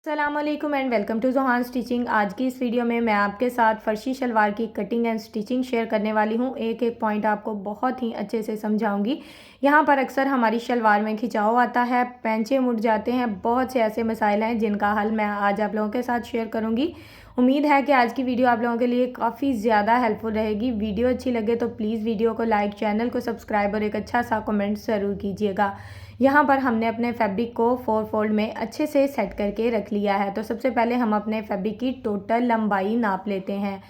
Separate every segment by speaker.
Speaker 1: अस्सलामुअलैकुम and welcome to Johan stitching. आज की इस वीडियो में मैं आपके साथ फर्शी शलवार की कटिंग एंड स्टिचिंग शेयर करने वाली हूँ। एक एक पॉइंट आपको बहुत ही अच्छे से समझाऊंगी। यहाँ पर अक्सर हमारी शलवार में खिंचाव आता है, पैंचे मुड़ जाते हैं, बहुत से ऐसे मसाइल हैं जिनका हल मैं आज आप लोगों के साथ शेयर करूँगी। उम्मीद है कि आज की वीडियो आप लोगों के लिए काफ़ी ज़्यादा हेल्पफुल रहेगी। वीडियो अच्छी लगे तो प्लीज़ वीडियो को लाइक, चैनल को सब्सक्राइब और एक अच्छा सा कमेंट ज़रूर कीजिएगा। यहाँ पर हमने अपने फैब्रिक को 4 फोल्ड में अच्छे से सेट करके रख लिया है। तो सबसे पहले हम अपने फैब्रिक की टोटल लंबाई नाप लेते हैं।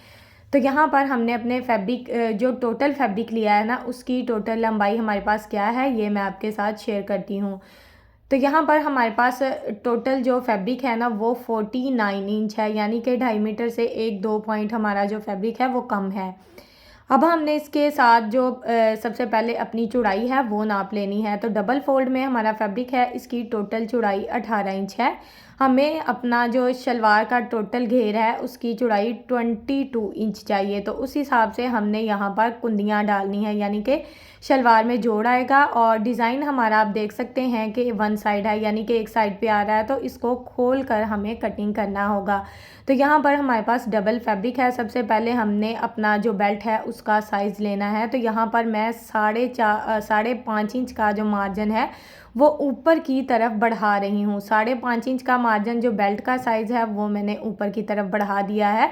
Speaker 1: तो यहाँ पर हमने अपने फैब्रिक जो टोटल फैब्रिक लिया है ना, उसकी टोटल लंबाई हमारे पास क्या है ये मैं आपके साथ शेयर करती हूँ। तो यहाँ पर हमारे पास टोटल जो फैब्रिक है ना वो 49 इंच है, यानी कि 2.5 मीटर से 1-2 पॉइंट हमारा जो फैब्रिक है वो कम है। अब हमने इसके साथ जो सबसे पहले अपनी चौड़ाई है वो नाप लेनी है। तो डबल फोल्ड में हमारा फैब्रिक है, इसकी टोटल चौड़ाई 18 इंच है। हमें अपना जो शलवार का टोटल घेर है उसकी चौड़ाई 22 इंच चाहिए। तो उस हिसाब से हमने यहाँ पर कुंदियाँ डालनी है, यानी कि शलवार में जोड़ आएगा। और डिज़ाइन हमारा आप देख सकते हैं कि वन साइड है, यानी कि एक साइड पे आ रहा है, तो इसको खोल कर हमें कटिंग करना होगा। तो यहाँ पर हमारे पास डबल फैब्रिक है। सबसे पहले हमने अपना जो बेल्ट है उसका साइज़ लेना है। तो यहाँ पर मैं 5.5 इंच का जो मार्जिन है वो ऊपर की तरफ बढ़ा रही हूँ। 5.5 इंच का मार्जिन जो बेल्ट का साइज़ है वो मैंने ऊपर की तरफ बढ़ा दिया है।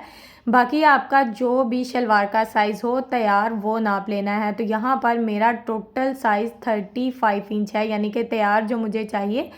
Speaker 1: बाकी आपका जो भी शलवार का साइज़ हो तैयार वो नाप लेना है। तो यहाँ पर मेरा टोटल साइज़ 35 इंच है, यानी कि तैयार जो मुझे चाहिए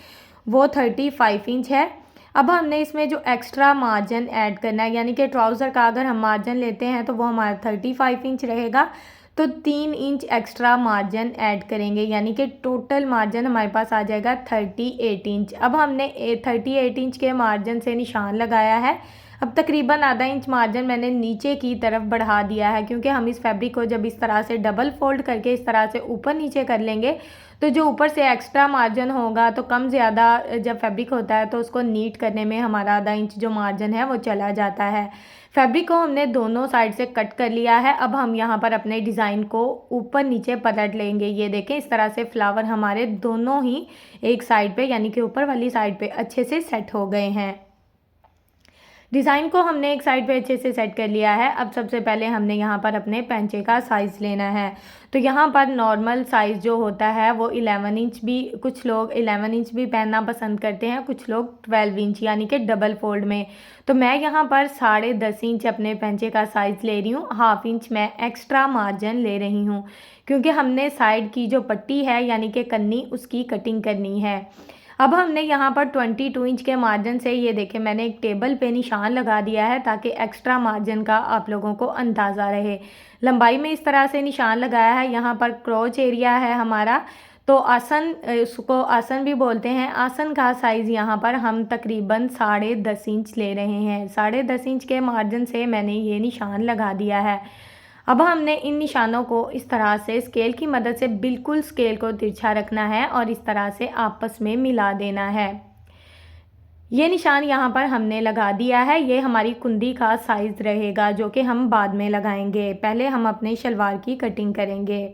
Speaker 1: वो 35 इंच है। अब हमने इसमें जो एक्स्ट्रा मार्जिन ऐड करना है, यानी कि ट्राउज़र का अगर हम मार्जिन लेते हैं तो वो हमारा 35 इंच रहेगा। तो 3 इंच एक्स्ट्रा मार्जिन ऐड करेंगे, यानी कि टोटल मार्जिन हमारे पास आ जाएगा 38 इंच। अब हमने 38 इंच के मार्जिन से निशान लगाया है। अब तकरीबन आधा इंच मार्जिन मैंने नीचे की तरफ बढ़ा दिया है, क्योंकि हम इस फैब्रिक को जब इस तरह से डबल फोल्ड करके इस तरह से ऊपर नीचे कर लेंगे तो जो ऊपर से एक्स्ट्रा मार्जिन होगा तो कम ज़्यादा जब फैब्रिक होता है तो उसको नीट करने में हमारा आधा इंच जो मार्जिन है वो चला जाता है। फैब्रिक को हमने दोनों साइड से कट कर लिया है। अब हम यहाँ पर अपने डिज़ाइन को ऊपर नीचे पलट लेंगे। ये देखें, इस तरह से फ्लावर हमारे दोनों ही एक साइड पे, यानी कि ऊपर वाली साइड पे अच्छे से सेट हो गए हैं। डिज़ाइन को हमने एक साइड पे अच्छे से सेट कर लिया है। अब सबसे पहले हमने यहाँ पर अपने पैंचे का साइज़ लेना है। तो यहाँ पर नॉर्मल साइज़ जो होता है वो 11 इंच भी, कुछ लोग 11 इंच भी पहनना पसंद करते हैं, कुछ लोग 12 इंच, यानी कि डबल फोल्ड में। तो मैं यहाँ पर 10.5 इंच अपने पैंचे का साइज़ ले रही हूँ। हाफ इंच मैं एक्स्ट्रा मार्जिन ले रही हूँ, क्योंकि हमने साइड की जो पट्टी है यानी कि कन्नी उसकी कटिंग करनी है। अब हमने यहाँ पर 22 इंच के मार्जिन से, ये देखें मैंने एक टेबल पे निशान लगा दिया है ताकि एक्स्ट्रा मार्जिन का आप लोगों को अंदाज़ा रहे। लंबाई में इस तरह से निशान लगाया है। यहाँ पर क्रोच एरिया है हमारा, तो आसन, उसको आसन भी बोलते हैं। आसन का साइज़ यहाँ पर हम तकरीबन 10.5 इंच ले रहे हैं। 10.5 इंच के मार्जिन से मैंने ये निशान लगा दिया है। अब हमने इन निशानों को इस तरह से स्केल की मदद से बिल्कुल स्केल को तिरछा रखना है और इस तरह से आपस में मिला देना है। ये निशान यहाँ पर हमने लगा दिया है। ये हमारी कुंदी का साइज़ रहेगा जो कि हम बाद में लगाएंगे। पहले हम अपने शलवार की कटिंग करेंगे।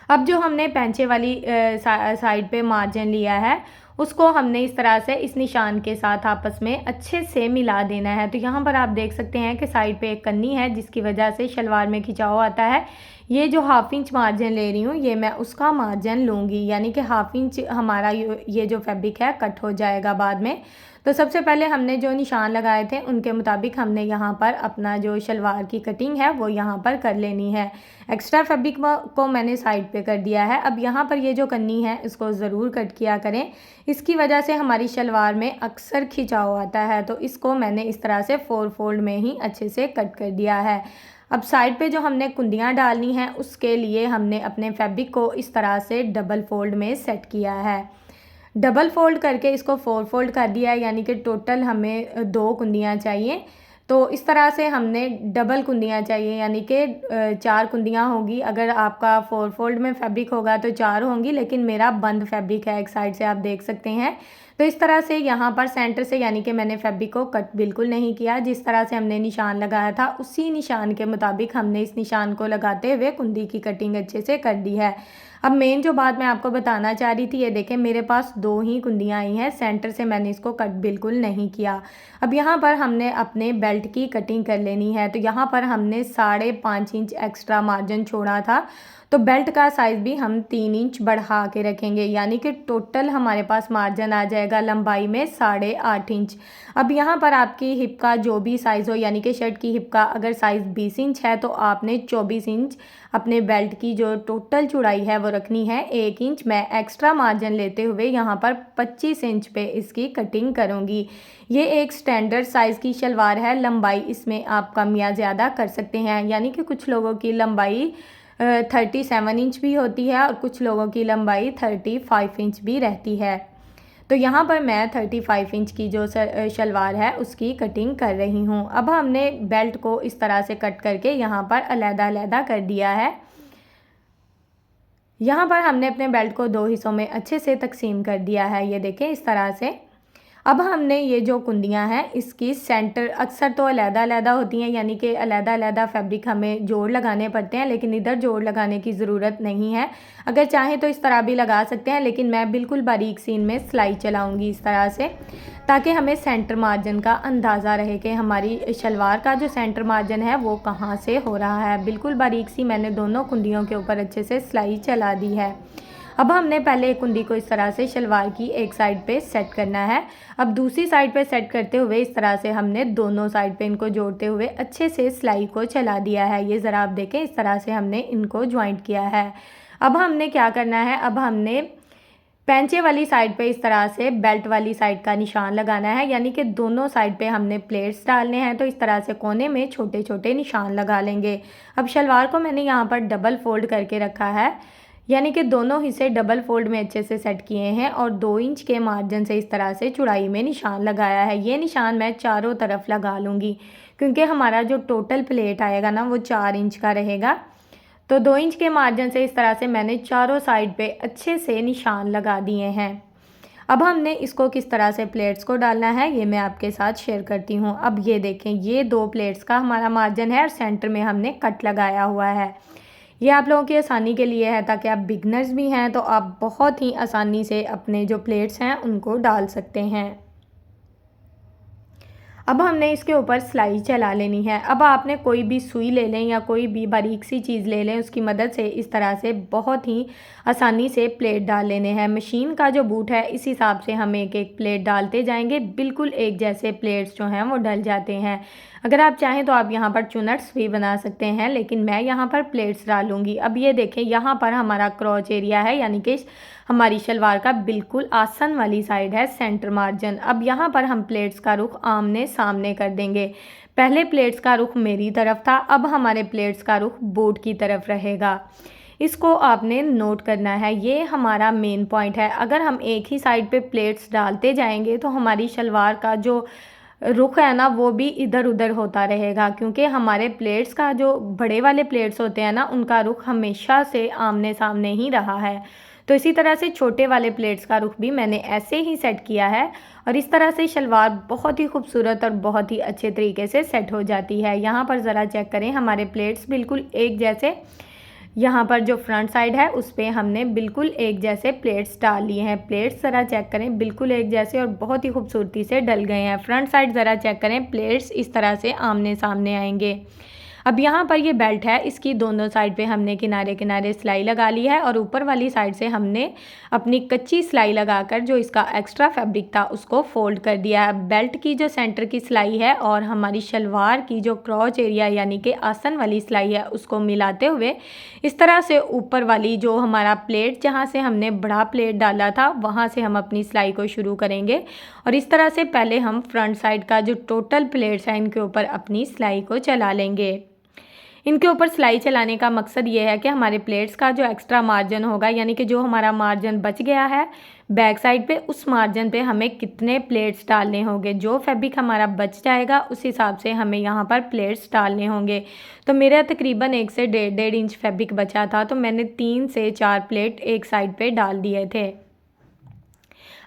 Speaker 1: अब जो हमने पैंचे वाली साइड पे मार्जिन लिया है उसको हमने इस तरह से इस निशान के साथ आपस में अच्छे से मिला देना है। तो यहाँ पर आप देख सकते हैं कि साइड पे एक कन्नी है जिसकी वजह से शलवार में खिंचाव आता है। ये जो हाफ इंच मार्जिन ले रही हूँ ये मैं उसका मार्जिन लूँगी, यानी कि हाफ इंच हमारा ये जो फैब्रिक है कट हो जाएगा बाद में। तो सबसे पहले हमने जो निशान लगाए थे उनके मुताबिक हमने यहाँ पर अपना जो शलवार की कटिंग है वो यहाँ पर कर लेनी है। एक्स्ट्रा फैब्रिक को मैंने साइड पे कर दिया है। अब यहाँ पर ये जो कन्नी है इसको ज़रूर कट किया करें, इसकी वजह से हमारी शलवार में अक्सर खिंचाव आता है। तो इसको मैंने इस तरह से 4 फोल्ड में ही अच्छे से कट कर दिया है। अब साइड पे जो हमने कुंदियाँ डालनी हैं उसके लिए हमने अपने फैब्रिक को इस तरह से डबल फोल्ड में सेट किया है। डबल फोल्ड करके इसको 4 फोल्ड कर दिया है, यानी कि टोटल हमें 2 कुंदियाँ चाहिए। तो इस तरह से हमने डबल कुंदियाँ चाहिए, यानी कि 4 कुंदियाँ होगी। अगर आपका 4 फोल्ड में फैब्रिक होगा तो 4 होंगी, लेकिन मेरा बंद फैब्रिक है एक साइड से, आप देख सकते हैं। तो इस तरह से यहाँ पर सेंटर से, यानी कि मैंने फैब्रिक को कट बिल्कुल नहीं किया। जिस तरह से हमने निशान लगाया था उसी निशान के मुताबिक हमने इस निशान को लगाते हुए कुंदी की कटिंग अच्छे से कर दी है। अब मेन जो बात मैं आपको बताना चाह रही थी, ये देखें मेरे पास 2 ही कुंदियाँ आई हैं, सेंटर से मैंने इसको कट बिल्कुल नहीं किया। अब यहाँ पर हमने अपने बेल्ट की कटिंग कर लेनी है। तो यहाँ पर हमने 5.5 इंच एक्स्ट्रा मार्जिन छोड़ा था, तो बेल्ट का साइज़ भी हम 3 इंच बढ़ा के रखेंगे, यानी कि टोटल हमारे पास मार्जिन आ जाएगा लंबाई में 8.5 इंच। अब यहाँ पर आपकी हिप का जो भी साइज़ हो, यानी कि शर्ट की हिप का अगर साइज़ 20 इंच है तो आपने 24 इंच अपने बेल्ट की जो टोटल चौड़ाई है वो रखनी है। 1 इंच मैं एक्स्ट्रा मार्जिन लेते हुए यहाँ पर 25 इंच पे इसकी कटिंग करूँगी। ये एक स्टैंडर्ड साइज़ की शलवार है, लंबाई इसमें आप कम या ज़्यादा कर सकते हैं, यानी कि कुछ लोगों की लंबाई 37 इंच भी होती है और कुछ लोगों की लंबाई 35 इंच भी रहती है। तो यहाँ पर मैं 35 इंच की जो शलवार है उसकी कटिंग कर रही हूँ। अब हमने बेल्ट को इस तरह से कट करके यहाँ पर अलग-अलग कर दिया है। यहाँ पर हमने अपने बेल्ट को 2 हिस्सों में अच्छे से तकसीम कर दिया है, ये देखें इस तरह से। अब हमने ये जो कुंदियाँ हैं इसकी सेंटर अक्सर तो अलग-अलग होती हैं, यानी कि अलग-अलग फैब्रिक हमें जोड़ लगाने पड़ते हैं, लेकिन इधर जोड़ लगाने की ज़रूरत नहीं है। अगर चाहें तो इस तरह भी लगा सकते हैं, लेकिन मैं बिल्कुल बारीक सी इनमें सिलाई चलाऊंगी इस तरह से, ताकि हमें सेंटर मार्जिन का अंदाज़ा रहे कि हमारी शलवार का जो सेंटर मार्जिन है वो कहाँ से हो रहा है। बिल्कुल बारीक सी मैंने दोनों कुंदियों के ऊपर अच्छे से सिलाई चला दी है। अब हमने पहले एक कुंदी को इस तरह से शलवार की एक साइड पे सेट करना है। अब दूसरी साइड पे सेट करते हुए इस तरह से हमने दोनों साइड पे इनको जोड़ते हुए अच्छे से सिलाई को चला दिया है। ये ज़रा आप देखें, इस तरह से हमने इनको ज्वाइंट किया है। अब हमने क्या करना है, अब हमने पैंचे वाली साइड पे इस तरह से बेल्ट वाली साइड का निशान लगाना है, यानी कि दोनों साइड पे हमने प्लेट्स डालने हैं। तो इस तरह से कोने में छोटे छोटे निशान लगा लेंगे। अब शलवार को मैंने यहाँ पर डबल फोल्ड करके रखा है, यानी कि दोनों हिस्से डबल फोल्ड में अच्छे से सेट किए हैं और 2 इंच के मार्जिन से इस तरह से चौड़ाई में निशान लगाया है। ये निशान मैं चारों तरफ लगा लूँगी, क्योंकि हमारा जो टोटल प्लेट आएगा ना वो 4 इंच का रहेगा। तो 2 इंच के मार्जिन से इस तरह से मैंने चारों साइड पे अच्छे से निशान लगा दिए हैं। अब हमने इसको किस तरह से प्लेट्स को डालना है ये मैं आपके साथ शेयर करती हूँ। अब ये देखें, ये 2 प्लेट्स का हमारा मार्जिन है और सेंटर में हमने कट लगाया हुआ है। ये आप लोगों की आसानी के लिए है, ताकि आप बिगनर्स भी हैं तो आप बहुत ही आसानी से अपने जो प्लेट्स हैं उनको डाल सकते हैं। अब हमने इसके ऊपर सिलाई चला लेनी है। अब आपने कोई भी सुई ले लें या कोई भी बारीक सी चीज़ ले लें, उसकी मदद से इस तरह से बहुत ही आसानी से प्लेट डाल लेने हैं। मशीन का जो बूट है इस हिसाब से हम एक एक प्लेट डालते जाएंगे, बिल्कुल एक जैसे प्लेट्स जो हैं वो डल जाते हैं। अगर आप चाहें तो आप यहाँ पर चुनट्स भी बना सकते हैं, लेकिन मैं यहाँ पर प्लेट्स डालूँगी। अब ये देखें, यहाँ पर हमारा क्रॉच एरिया है, यानी कि हमारी शलवार का बिल्कुल आसन वाली साइड है सेंटर मार्जिन। अब यहाँ पर हम प्लेट्स का रुख आमने सामने कर देंगे। पहले प्लेट्स का रुख मेरी तरफ था, अब हमारे प्लेट्स का रुख बोर्ड की तरफ रहेगा। इसको आपने नोट करना है, ये हमारा मेन पॉइंट है। अगर हम एक ही साइड पे प्लेट्स डालते जाएंगे तो हमारी शलवार का जो रुख है ना वो भी इधर उधर होता रहेगा, क्योंकि हमारे प्लेट्स का जो बड़े वाले प्लेट्स होते हैं ना उनका रुख हमेशा से आमने सामने ही रहा है। तो इसी तरह से छोटे वाले प्लेट्स का रुख भी मैंने ऐसे ही सेट किया है और इस तरह से शलवार बहुत ही खूबसूरत और बहुत ही अच्छे तरीके से सेट हो जाती है। यहाँ पर ज़रा चेक करें, हमारे प्लेट्स बिल्कुल एक जैसे, यहाँ पर जो फ्रंट साइड है उस पर हमने बिल्कुल एक जैसे प्लेट्स डाल लिए हैं। प्लेट्स ज़रा चेक करें, बिल्कुल एक जैसे और बहुत ही खूबसूरती से डल गए हैं। फ्रंट साइड ज़रा चेक करें, प्लेट्स इस तरह से आमने सामने आएंगे। अब यहाँ पर ये बेल्ट है, इसकी दोनों साइड पे हमने किनारे किनारे सिलाई लगा ली है और ऊपर वाली साइड से हमने अपनी कच्ची सिलाई लगाकर जो इसका एक्स्ट्रा फैब्रिक था उसको फोल्ड कर दिया है। बेल्ट की जो सेंटर की सिलाई है और हमारी शलवार की जो क्रॉच एरिया यानी कि आसन वाली सिलाई है उसको मिलाते हुए इस तरह से ऊपर वाली जो हमारा प्लेट, जहाँ से हमने बड़ा प्लेट डाला था वहाँ से हम अपनी सिलाई को शुरू करेंगे और इस तरह से पहले हम फ्रंट साइड का जो टोटल प्लेट्स हैं इनके ऊपर अपनी सिलाई को चला लेंगे। इनके ऊपर सिलाई चलाने का मकसद ये है कि हमारे प्लेट्स का जो एक्स्ट्रा मार्जिन होगा, यानी कि जो हमारा मार्जिन बच गया है बैक साइड पे, उस मार्जिन पे हमें कितने प्लेट्स डालने होंगे। जो फैब्रिक हमारा बच जाएगा उस हिसाब से हमें यहाँ पर प्लेट्स डालने होंगे। तो मेरा तकरीबन 1 से 1.5 इंच फैब्रिक बचा था, तो मैंने 3 से 4 प्लेट एक साइड पे डाल दिए थे।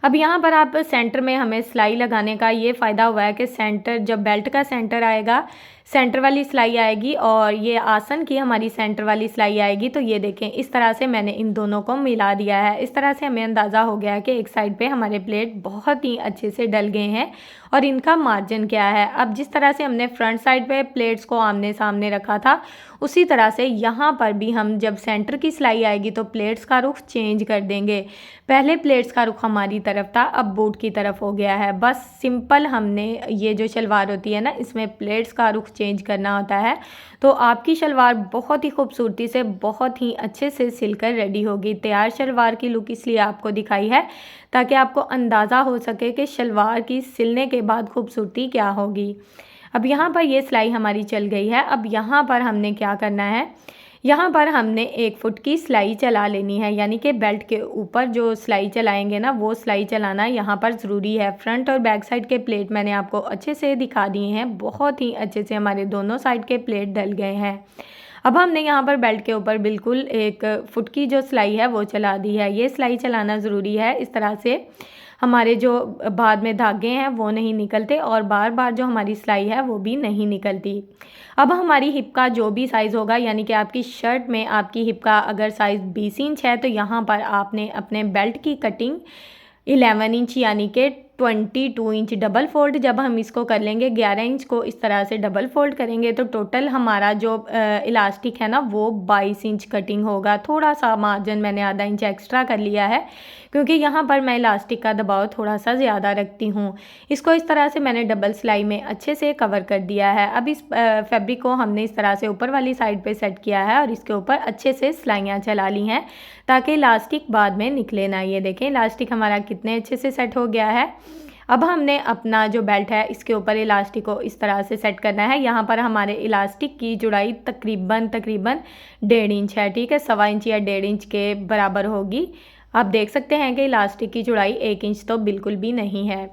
Speaker 1: अब यहाँ पर आप सेंटर में हमें सिलाई लगाने का ये फ़ायदा हुआ है कि सेंटर जब बेल्ट का सेंटर आएगा, सेंटर वाली सिलाई आएगी और ये आसन की हमारी सेंटर वाली सिलाई आएगी। तो ये देखें, इस तरह से मैंने इन दोनों को मिला दिया है। इस तरह से हमें अंदाज़ा हो गया है कि एक साइड पे हमारे प्लेट बहुत ही अच्छे से डल गए हैं और इनका मार्जिन क्या है। अब जिस तरह से हमने फ्रंट साइड पे प्लेट्स को आमने सामने रखा था, उसी तरह से यहाँ पर भी हम जब सेंटर की सिलाई आएगी तो प्लेट्स का रुख चेंज कर देंगे। पहले प्लेट्स का रुख हमारी तरफ था, अब बूट की तरफ हो गया है। बस सिंपल हमने ये जो शलवार होती है ना, इसमें प्लेट्स का रुख चेंज करना होता है, तो आपकी शलवार बहुत ही खूबसूरती से, बहुत ही अच्छे से सिलकर रेडी होगी। तैयार शलवार की लुक इसलिए आपको दिखाई है ताकि आपको अंदाज़ा हो सके कि शलवार की सिलने के बाद खूबसूरती क्या होगी। अब यहाँ पर ये सिलाई हमारी चल गई है। अब यहाँ पर हमने क्या करना है, यहाँ पर हमने 1 फुट की सिलाई चला लेनी है, यानी कि बेल्ट के ऊपर जो सिलाई चलाएंगे ना, वो सिलाई चलाना यहाँ पर ज़रूरी है। फ्रंट और बैक साइड के प्लेट मैंने आपको अच्छे से दिखा दिए हैं, बहुत ही अच्छे से हमारे दोनों साइड के प्लेट डल गए हैं। अब हमने यहाँ पर बेल्ट के ऊपर बिल्कुल 1 फुट की जो सिलाई है वो चला दी है। ये सिलाई चलाना ज़रूरी है, इस तरह से हमारे जो बाद में धागे हैं वो नहीं निकलते और बार बार जो हमारी सिलाई है वो भी नहीं निकलती। अब हमारी हिप का जो भी साइज़ होगा, यानी कि आपकी शर्ट में आपकी हिप का अगर साइज़ 20 इंच है तो यहाँ पर आपने अपने बेल्ट की कटिंग 11 इंच यानी कि 22 इंच डबल फोल्ड जब हम इसको कर लेंगे, 11 इंच को इस तरह से डबल फोल्ड करेंगे तो टोटल हमारा जो इलास्टिक है ना वो 22 इंच कटिंग होगा। थोड़ा सा मार्जिन मैंने आधा इंच एक्स्ट्रा कर लिया है क्योंकि यहाँ पर मैं इलास्टिक का दबाव थोड़ा सा ज़्यादा रखती हूँ। इसको इस तरह से मैंने डबल सिलाई में अच्छे से कवर कर दिया है। अब इस फैब्रिक को हमने इस तरह से ऊपर वाली साइड पे सेट किया है और इसके ऊपर अच्छे से सिलाइयाँ चला ली हैं ताकि इलास्टिक बाद में निकले ना। ये देखें इलास्टिक हमारा कितने अच्छे से सेट हो गया है। अब हमने अपना जो बेल्ट है इसके ऊपर इलास्टिक को इस तरह से सेट करना है। यहाँ पर हमारे इलास्टिक की चौड़ाई तकरीबन 1.5 इंच है, ठीक है, 1.25 इंच या 1.5 इंच के बराबर होगी। आप देख सकते हैं कि इलास्टिक की चौड़ाई 1 इंच तो बिल्कुल भी नहीं है।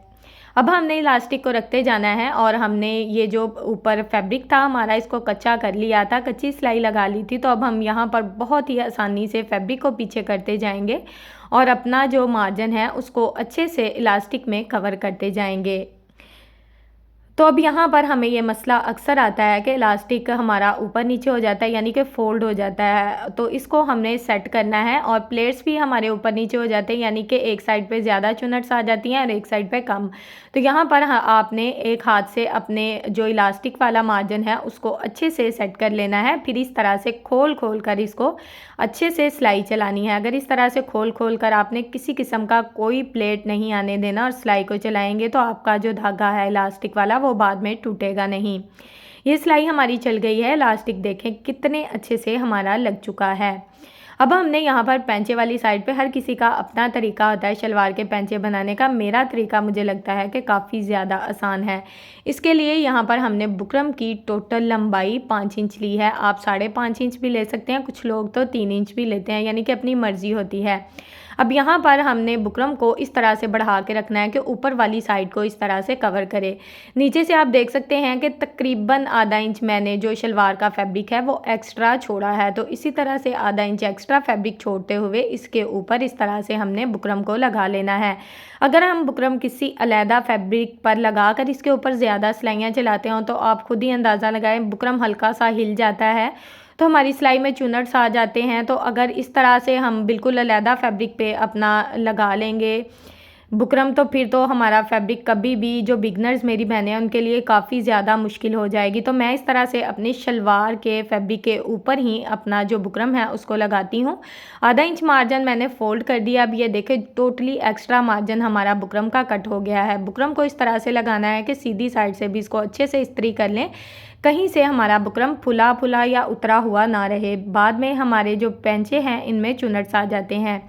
Speaker 1: अब हमने इलास्टिक को रखते जाना है और हमने ये जो ऊपर फैब्रिक था हमारा इसको कच्चा कर लिया था, कच्ची सिलाई लगा ली थी। तो अब हम यहाँ पर बहुत ही आसानी से फैब्रिक को पीछे करते जाएंगे और अपना जो मार्जिन है उसको अच्छे से इलास्टिक में कवर करते जाएंगे। तो अब यहाँ पर हमें ये मसला अक्सर आता है कि इलास्टिक हमारा ऊपर नीचे हो जाता है, यानी कि फ़ोल्ड हो जाता है। तो इसको हमने सेट करना है और प्लेट्स भी हमारे ऊपर नीचे हो जाते हैं, यानी कि एक साइड पे ज़्यादा चुनट्स आ जाती हैं और एक साइड पे कम। तो यहाँ पर आपने एक हाथ से अपने जो इलास्टिक वाला मार्जिन है उसको अच्छे से सेट कर लेना है। फिर इस तरह से खोल कर इसको अच्छे से सिलाई चलानी है। अगर इस तरह से खोल कर आपने किसी किस्म का कोई प्लेट नहीं आने देना और सिलाई को चलाएंगे तो आपका जो धागा है इलास्टिक वाला वो बाद में टूटेगा नहीं। ये सिलाई हमारी चल गई है, इलास्टिक देखें कितने अच्छे से हमारा लग चुका है। अब हमने यहाँ पर पैंचे वाली साइड पे, हर किसी का अपना तरीका होता है शलवार के पैंचे बनाने का। मेरा तरीका मुझे लगता है कि काफ़ी ज़्यादा आसान है। इसके लिए यहाँ पर हमने बुकरम की टोटल लंबाई 5 इंच ली है। आप 5.5 इंच भी ले सकते हैं, कुछ लोग तो 3 इंच भी लेते हैं, यानी कि अपनी मर्ज़ी होती है। अब यहाँ पर हमने बुकरम को इस तरह से बढ़ा के रखना है कि ऊपर वाली साइड को इस तरह से कवर करे। नीचे से आप देख सकते हैं कि तकरीबन आधा इंच मैंने जो शलवार का फैब्रिक है वो एक्स्ट्रा छोड़ा है। तो इसी तरह से आधा इंच एक्स्ट्रा फैब्रिक छोड़ते हुए इसके ऊपर इस तरह से हमने बुकरम को लगा लेना है। अगर हम बुकरम किसी अलहदा फैब्रिक पर लगा कर इसके ऊपर ज़्यादा सिलाइयाँ चलाते हों तो आप खुद ही अंदाज़ा लगाएं, बुकरम हल्का सा हिल जाता है तो हमारी सिलाई में चुनट्स आ जाते हैं। तो अगर इस तरह से हम बिल्कुल अलहदा फैब्रिक पे अपना लगा लेंगे बुकरम तो फिर तो हमारा फैब्रिक कभी भी, जो बिगनर्स मेरी बहनें हैं उनके लिए काफ़ी ज़्यादा मुश्किल हो जाएगी। तो मैं इस तरह से अपनी शलवार के फैब्रिक के ऊपर ही अपना जो बुकरम है उसको लगाती हूँ। आधा इंच मार्जिन मैंने फ़ोल्ड कर दिया। अब ये देखें टोटली एक्स्ट्रा मार्जिन हमारा बुकरम का कट हो गया है। बुकरम को इस तरह से लगाना है कि सीधी साइड से भी इसको अच्छे से इस्त्री कर लें, कहीं से हमारा बुकरम फुला या उतरा हुआ ना रहे। बाद में हमारे जो पैंचे हैं इनमें चुनट्स आ जाते हैं।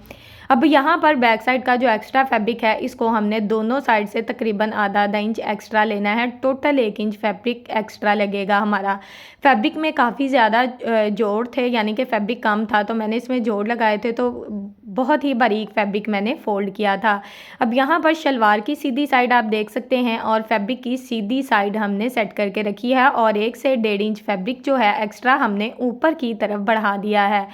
Speaker 1: अब यहाँ पर बैक साइड का जो एक्स्ट्रा फैब्रिक है इसको हमने दोनों साइड से तकरीबन आधा इंच एक्स्ट्रा लेना है। टोटल 1 इंच फैब्रिक एक्स्ट्रा लगेगा हमारा। फैब्रिक में काफ़ी ज़्यादा जोड़ थे, यानी कि फैब्रिक कम था तो मैंने इसमें जोड़ लगाए थे, तो बहुत ही बारीक फैब्रिक मैंने फ़ोल्ड किया था। अब यहाँ पर शलवार की सीधी साइड आप देख सकते हैं और फैब्रिक की सीधी साइड हमने सेट करके रखी है और 1 से 1.5 इंच फैब्रिक जो है एक्स्ट्रा हमने ऊपर की तरफ बढ़ा दिया है।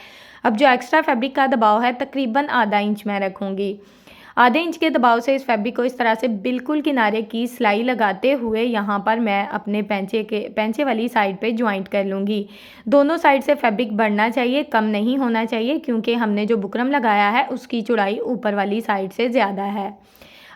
Speaker 1: अब जो एक्स्ट्रा फैब्रिक का दबाव है तकरीबन आधा इंच मैं रखूँगी। आधे इंच के दबाव से इस फैब्रिक को इस तरह से बिल्कुल किनारे की सिलाई लगाते हुए यहाँ पर मैं अपने पेंचे वाली साइड पे ज्वाइंट कर लूँगी। दोनों साइड से फैब्रिक बढ़ना चाहिए, कम नहीं होना चाहिए, क्योंकि हमने जो बुकरम लगाया है उसकी चौड़ाई ऊपर वाली साइड से ज़्यादा है।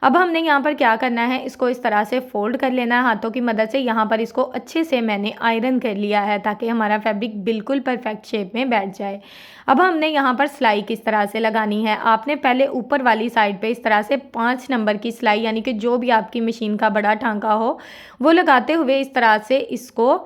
Speaker 1: अब हमने यहाँ पर क्या करना है, इसको इस तरह से फोल्ड कर लेना है हाथों की मदद से। यहाँ पर इसको अच्छे से मैंने आयरन कर लिया है ताकि हमारा फैब्रिक बिल्कुल परफेक्ट शेप में बैठ जाए। अब हमने यहाँ पर सिलाई किस तरह से लगानी है, आपने पहले ऊपर वाली साइड पे इस तरह से 5 नंबर की सिलाई, यानी कि जो भी आपकी मशीन का बड़ा टांका हो वो लगाते हुए इस तरह से इसको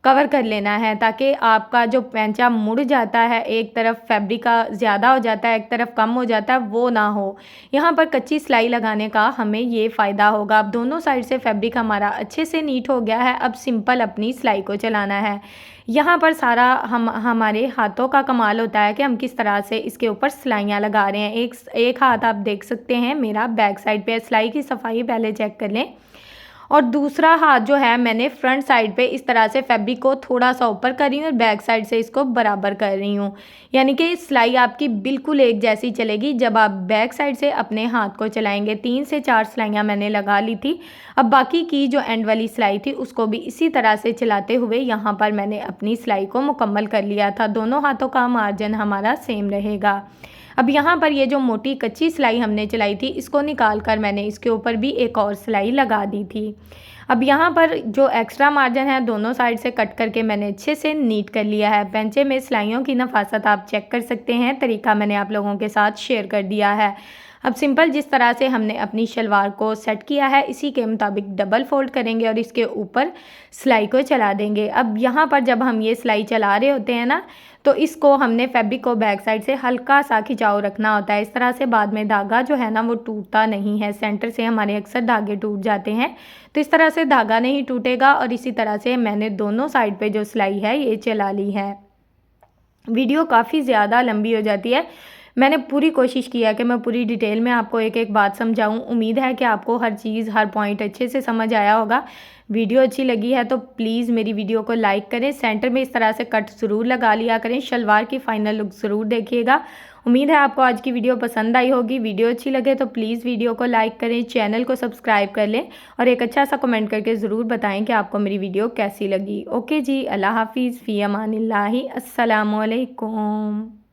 Speaker 1: कवर कर लेना है, ताकि आपका जो पेंचा मुड़ जाता है, एक तरफ फैब्रिक का ज़्यादा हो जाता है, एक तरफ कम हो जाता है, वो ना हो। यहाँ पर कच्ची सिलाई लगाने का हमें ये फ़ायदा होगा। अब दोनों साइड से फैब्रिक हमारा अच्छे से नीट हो गया है। अब सिंपल अपनी सिलाई को चलाना है। यहाँ पर सारा हमारे हाथों का कमाल होता है कि हम किस तरह से इसके ऊपर सिलाइयाँ लगा रहे हैं। एक हाथ आप देख सकते हैं मेरा बैक साइड पे, सिलाई की सफाई पहले चेक कर लें, और दूसरा हाथ जो है मैंने फ्रंट साइड पे इस तरह से फैब्रिक को थोड़ा सा ऊपर कर रही हूँ और बैक साइड से इसको बराबर कर रही हूँ, यानी कि सिलाई आपकी बिल्कुल एक जैसी चलेगी जब आप बैक साइड से अपने हाथ को चलाएंगे। 3 से 4 सिलाइयाँ मैंने लगा ली थी। अब बाकी की जो एंड वाली सिलाई थी उसको भी इसी तरह से चलाते हुए यहाँ पर मैंने अपनी सिलाई को मुकम्मल कर लिया था। दोनों हाथों का मार्जिन हमारा सेम रहेगा। अब यहाँ पर ये जो मोटी कच्ची सिलाई हमने चलाई थी इसको निकाल कर मैंने इसके ऊपर भी एक और सिलाई लगा दी थी। अब यहाँ पर जो एक्स्ट्रा मार्जिन है दोनों साइड से कट करके मैंने अच्छे से नीट कर लिया है। पेंचे में सिलाइयों की नफासत आप चेक कर सकते हैं, तरीका मैंने आप लोगों के साथ शेयर कर दिया है। अब सिंपल जिस तरह से हमने अपनी शलवार को सेट किया है इसी के मुताबिक डबल फोल्ड करेंगे और इसके ऊपर सिलाई को चला देंगे। अब यहाँ पर जब हम ये सिलाई चला रहे होते हैं ना, तो इसको हमने फैब्रिक को बैक साइड से हल्का सा खिंचाव रखना होता है। इस तरह से बाद में धागा जो है ना वो टूटता नहीं है। सेंटर से हमारे अक्सर धागे टूट जाते हैं, तो इस तरह से धागा नहीं टूटेगा। और इसी तरह से मैंने दोनों साइड पे जो सिलाई है ये चला ली है। वीडियो काफ़ी ज़्यादा लंबी हो जाती है, मैंने पूरी कोशिश की है कि मैं पूरी डिटेल में आपको एक एक बात समझाऊं। उम्मीद है कि आपको हर चीज़ हर पॉइंट अच्छे से समझ आया होगा। वीडियो अच्छी लगी है तो प्लीज़ मेरी वीडियो को लाइक करें। सेंटर में इस तरह से कट ज़रूर लगा लिया करें। शलवार की फ़ाइनल लुक ज़रूर देखिएगा। उम्मीद है आपको आज की वीडियो पसंद आई होगी। वीडियो अच्छी लगे तो प्लीज़ वीडियो को लाइक करें, चैनल को सब्सक्राइब कर लें और एक अच्छा सा कमेंट करके ज़रूर बताएं कि आपको मेरी वीडियो कैसी लगी। ओके जी, अल्लाह हाफिज़, फ़ी अमानिल्लाहि, अस्सलामु अलैकुम।